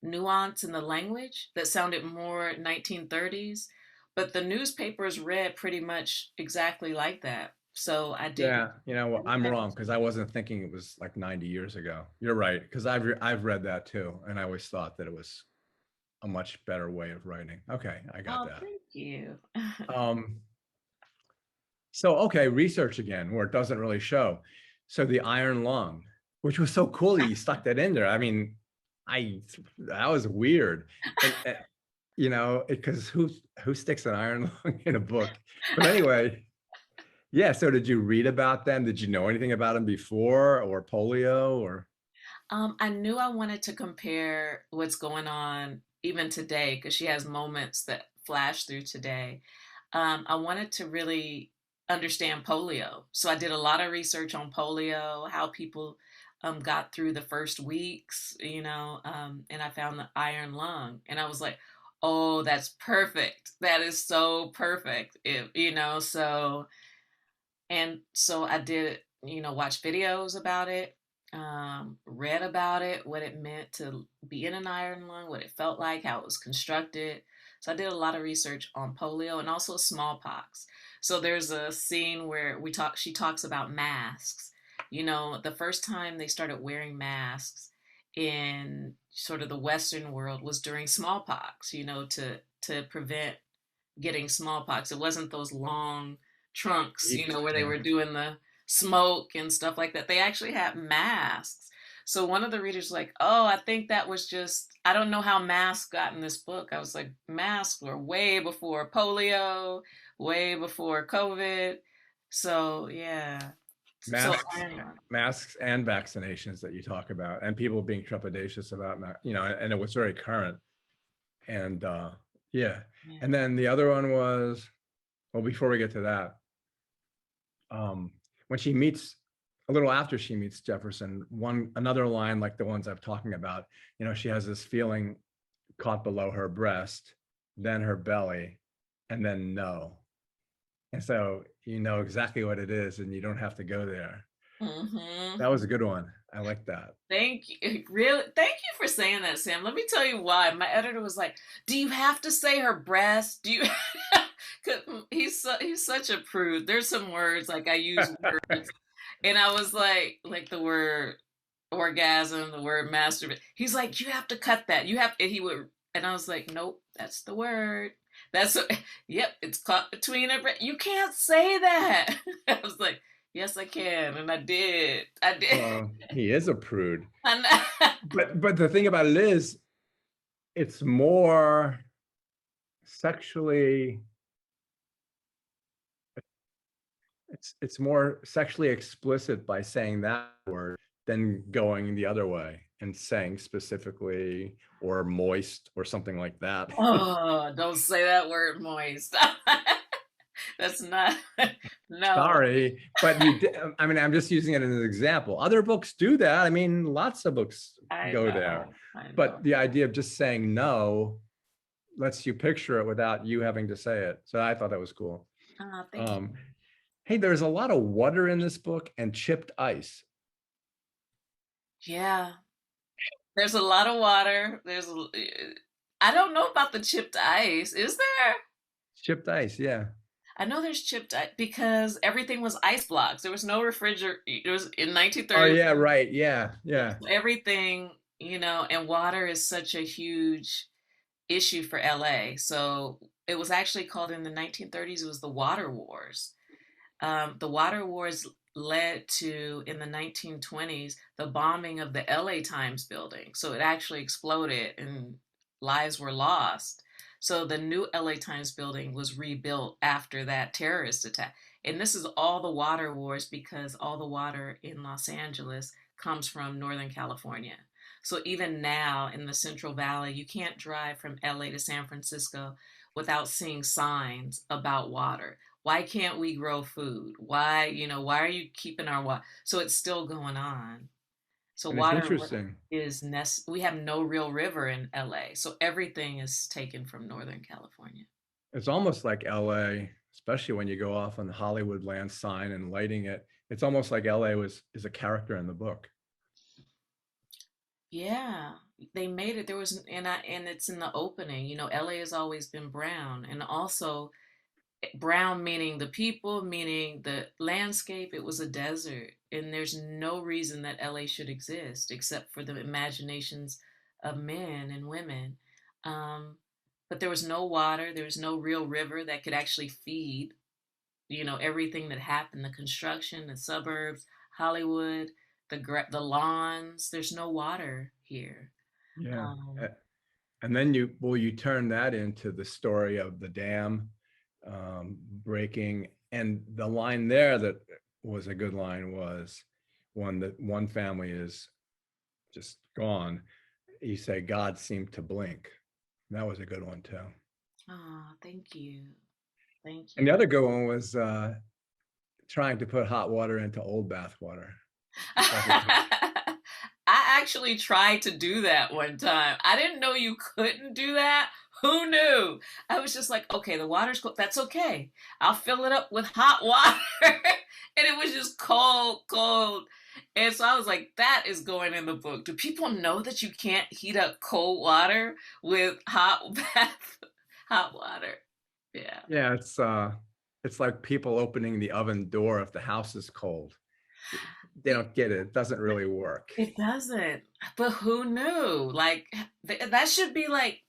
nuance in the language that sounded more 1930s, but the newspapers read pretty much exactly like that. So I didn't. Yeah, I'm wrong because I wasn't thinking it was like 90 years ago. You're right, because I've read that too, and I always thought that it was a much better way of writing. Okay, I got Oh, that. thank you. Um, so okay, research again, where it doesn't really show. So the iron lung, which was so cool that you stuck that in there. I mean, I that was weird, and because who sticks an iron lung in a book? But anyway, yeah. So did you read about them? Did you know anything about them before, or polio, or? I knew I wanted to compare what's going on even today because she has moments that flash through today. I wanted to really understand polio. So I did a lot of research on polio, how people got through the first weeks, and I found the iron lung. And I was like, oh, that's perfect. That is so perfect. And so I did, watch videos about it, read about it, what it meant to be in an iron lung, what it felt like, how it was constructed. So I did a lot of research on polio and also smallpox. So there's a scene where she talks about masks. The first time they started wearing masks in sort of the Western world was during smallpox, to prevent getting smallpox. It wasn't those long trunks, where they Yeah. were doing the smoke and stuff like that. They actually had masks. So one of the readers was like, oh, I think that was just, I don't know how masks got in this book. I was like, masks were way before polio, way before COVID. So yeah. So masks masks and vaccinations that you talk about, and people being trepidatious about, and it was very current. And yeah. yeah. And then the other one was, well, before we get to that, when she meets, a little after she meets Jefferson, another line like the ones I'm talking about, she has this feeling caught below her breast, then her belly, and then no. And so you know exactly what it is, and you don't have to go there. Mm-hmm. That was a good one. I like that. Thank you. Really, thank you for saying that, Sam. Let me tell you why. My editor was like, "Do you have to say her breast? Do you?" Cause he's such a prude. There's some words like I use words, and I was like the word orgasm, the word masturbate. He's like, "You have to cut that. You have." And he would, and I was like, "Nope, that's the word. That's what, yep. It's caught between a. You can't say that." I was like, yes, I can, and I did. I did. Well, he is a prude. I know. But the thing about it is, it's more sexually, it's more sexually explicit by saying that word than going the other way and saying specifically or moist or something like that. Oh, don't say that word, moist. That's not. No. Sorry, but you did. I mean, I'm just using it as an example. Other books do that. I mean, lots of books I go there. know. I know. But the idea of just saying no lets you picture it without you having to say it. So I thought that was cool. Thank you. Um, hey, there's a lot of water in this book and chipped ice. Yeah, there's a lot of water. I don't know about the chipped ice. Is there? Chipped ice, yeah. I know there's chipped ice because everything was ice blocks. There was no refrigerator. It was in Oh 1930. yeah, right. Yeah, yeah. Everything, and water is such a huge issue for LA. So it was actually called in the 1930s, it was the Water Wars. The Water Wars led to, in the 1920s, the bombing of the LA Times building. So it actually exploded and lives were lost. So the new LA Times building was rebuilt after that terrorist attack. And this is all the water wars because all the water in Los Angeles comes from Northern California. So even now in the Central Valley, you can't drive from LA to San Francisco without seeing signs about water. Why can't we grow food? Why, why are you keeping our water? So it's still going on. So And it's water interesting. we have no real river in LA. So everything is taken from Northern California. It's almost like LA, especially when you go off on the Hollywoodland sign and lighting it. It's almost like LA is a character in the book. Yeah, they made it. There was, and it's in the opening. LA has always been brown, and also brown meaning the people, meaning the landscape. It was a desert, and there's no reason that LA should exist except for the imaginations of men and women. Um, but there was no water. There was no real river that could actually feed, everything that happened, the construction, the suburbs, Hollywood, the lawns. There's no water here. Yeah. Um, And then you turn that into the story of the dam breaking. And the line there that was a good line was when the one family is just gone, you say, God seemed to blink. That was a good one too. oh, thank you. Thank And the you. other good one was trying to put hot water into old bath water. I actually tried to do that one time. I didn't know you couldn't do that. Who knew? I was just like, okay, the water's cold. That's okay. I'll fill it up with hot water. And it was just cold, cold. And so I was like, that is going in the book. Do people know that you can't heat up cold water with hot water? Yeah. Yeah, it's like people opening the oven door if the house is cold. They don't get it. It doesn't really work. It doesn't. But who knew? Like, that should be like,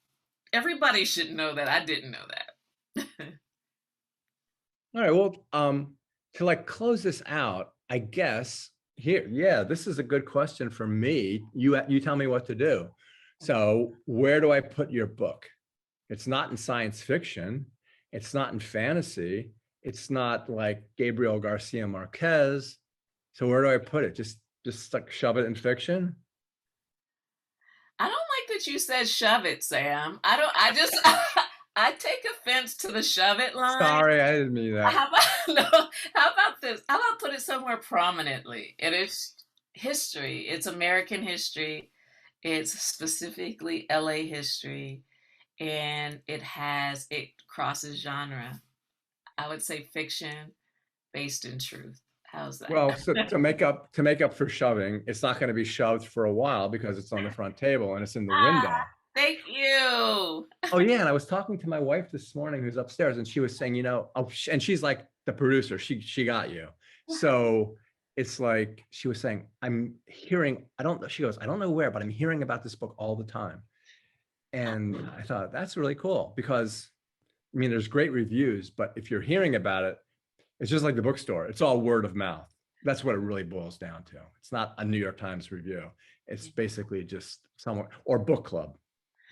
everybody should know that. I didn't know that. All right. Well, to like close this out, I guess here, yeah, this is a good question for me. You tell me what to do. So where do I put your book? It's not in science fiction. It's not in fantasy. It's not like Gabriel Garcia Marquez. So where do I put it? Just like shove it in fiction? I don't like that you said shove it, Sam. I just, I take offense to the shove it line. Sorry, I didn't mean that. How about, no, how about this? How about put it somewhere prominently? It is history. It's American history. It's specifically LA history. And it crosses genre. I would say fiction based in truth. How's that? Well, so to make up for shoving, it's not going to be shoved for a while because it's on the front table and it's in the window. Thank you. Oh yeah, and I was talking to my wife this morning, who's upstairs, and she was saying, and she's like the producer. She got you. So it's like she was saying, I'm hearing. I don't know. She goes, I don't know where, but I'm hearing about this book all the time. And I thought that's really cool because, I mean, there's great reviews, but if you're hearing about it, it's just like the bookstore. It's all word of mouth. That's what it really boils down to. It's not a New York Times review. It's basically just someone or book club,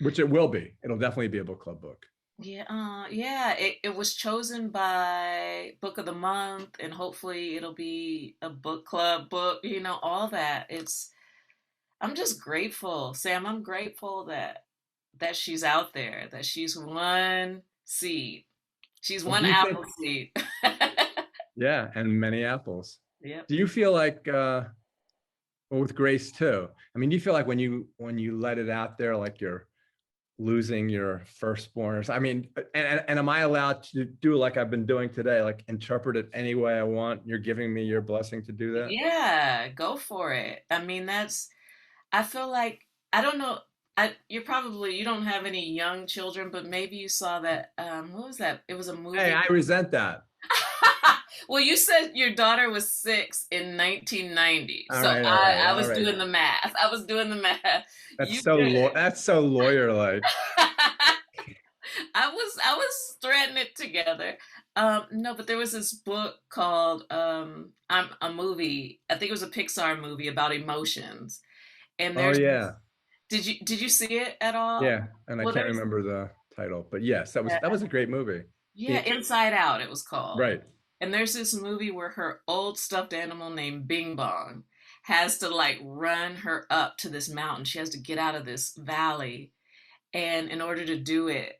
which it will be. It'll definitely be a book club book. Yeah. It was chosen by Book of the Month, and hopefully it'll be a book club book. All that. I'm just grateful, Sam. I'm grateful that she's out there. That she's one seed. She's Well, one apple seed. Yeah, and many apples. Yep. Do you feel like, well, with Grace too? I mean, do you feel like when you let it out there, like you're losing your firstborn? I mean, and am I allowed to do like I've been doing today, like interpret it any way I want? You're giving me your blessing to do that? Yeah, go for it. I mean, I feel like, I don't know. You don't have any young children, but maybe you saw that. What was that? It was a movie. Hey, I resent that. Well, you said your daughter was 6 in 1990, All so right, I was all right. doing the math. I was doing the math. That's so lawyer-like. I was threading it together. No, but there was this book called I'm a movie. I think it was a Pixar movie about emotions. And Oh there's yeah, did you see it at all? yeah, and I Well, can't remember the title, but yes, that was a great movie. Yeah, Inside Out it was called. Right. And there's this movie where her old stuffed animal named Bing Bong has to like run her up to this mountain. She has to get out of this valley. And in order to do it,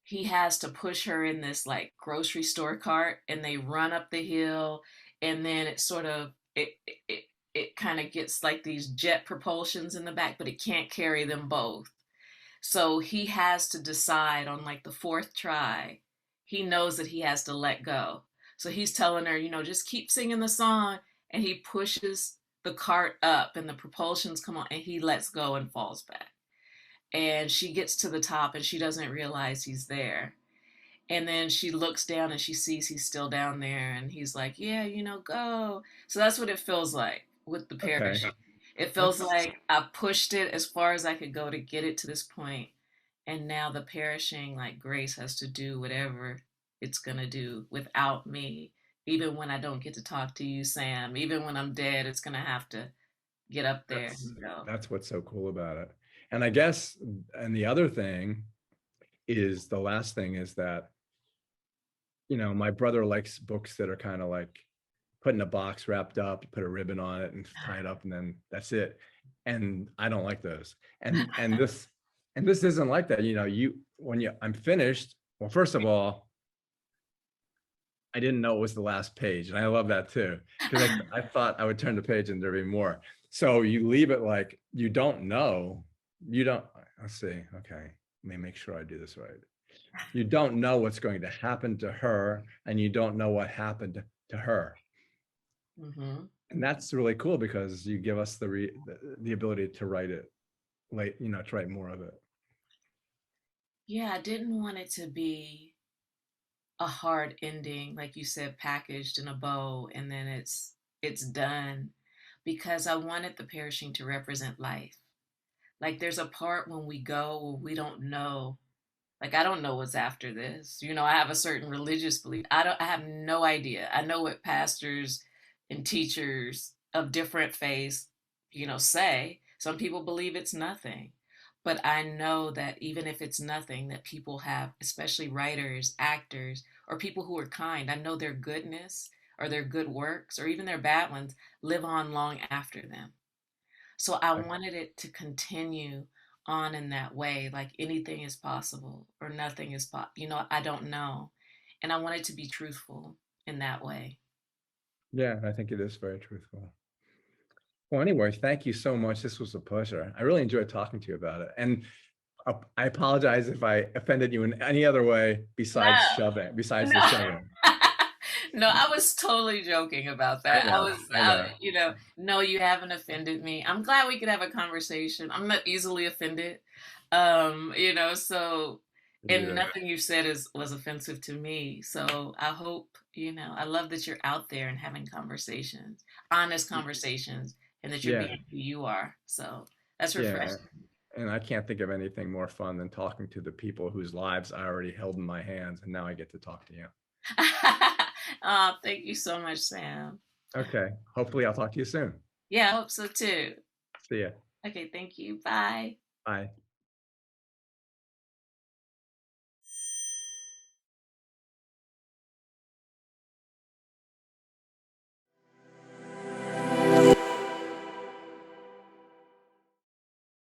he has to push her in this like grocery store cart, and they run up the hill, and then it sort of it kind of gets like these jet propulsions in the back, but it can't carry them both. So he has to decide on like the fourth try. He knows that he has to let go. So he's telling her, just keep singing the song. And he pushes the cart up and the propulsions come on and he lets go and falls back. And she gets to the top and she doesn't realize he's there. And then she looks down and she sees he's still down there. And he's like, yeah, go. So that's what it feels like with the Okay. parachute. It feels That's like I pushed it as far as I could go to get it to this point, and now the perishing like grace has to do whatever it's going to do without me. Even when I don't get to talk to you, Sam, even when I'm dead, it's going to have to get up there and go. that's what's so cool about it. And I guess, and the other thing is, the last thing is that, my brother likes books that are kind of like put in a box, wrapped up, you put a ribbon on it and tie it up, and then that's it. And I don't like those. And this isn't like that. I'm finished. Well, first of all, I didn't know it was the last page, and I love that too, because I thought I would turn the page and there'd be more. So you leave it like you don't know. Let's see. Okay, let me make sure I do this right. You don't know what's going to happen to her, and you don't know what happened to her. Mm-hmm. And that's really cool because you give us the ability to write it to write more of it. Yeah, I didn't want it to be a hard ending, like you said, packaged in a bow, and then it's done, because I wanted the perishing to represent life. Like there's a part when we go where we don't know. Like I don't know what's after this. I have a certain religious belief. I have no idea. I know what pastors and teachers of different faiths, say. Some people believe it's nothing. But I know that even if it's nothing, that people have, especially writers, actors, or people who are kind, I know their goodness or their good works or even their bad ones live on long after them. So I wanted it to continue on in that way, like anything is possible or nothing is possible. I don't know. And I want it to be truthful in that way. Yeah, I think it is very truthful. Well, anyway, thank you so much. This was a pleasure. I really enjoyed talking to you about it. And I apologize if I offended you in any other way besides No. the shoving. No, I was totally joking about that. I know. No, you haven't offended me. I'm glad we could have a conversation. I'm not easily offended. So, and Yeah. nothing you said was offensive to me. So I hope, I love that you're out there and having conversations, honest conversations, and that you're Yeah. being who you are. So that's Yeah. refreshing. And I can't think of anything more fun than talking to the people whose lives I already held in my hands, and now I get to talk to you. Oh, thank you so much, Sam. Okay. Hopefully I'll talk to you soon. Yeah, I hope so too. See ya. Okay, thank you. Bye. Bye.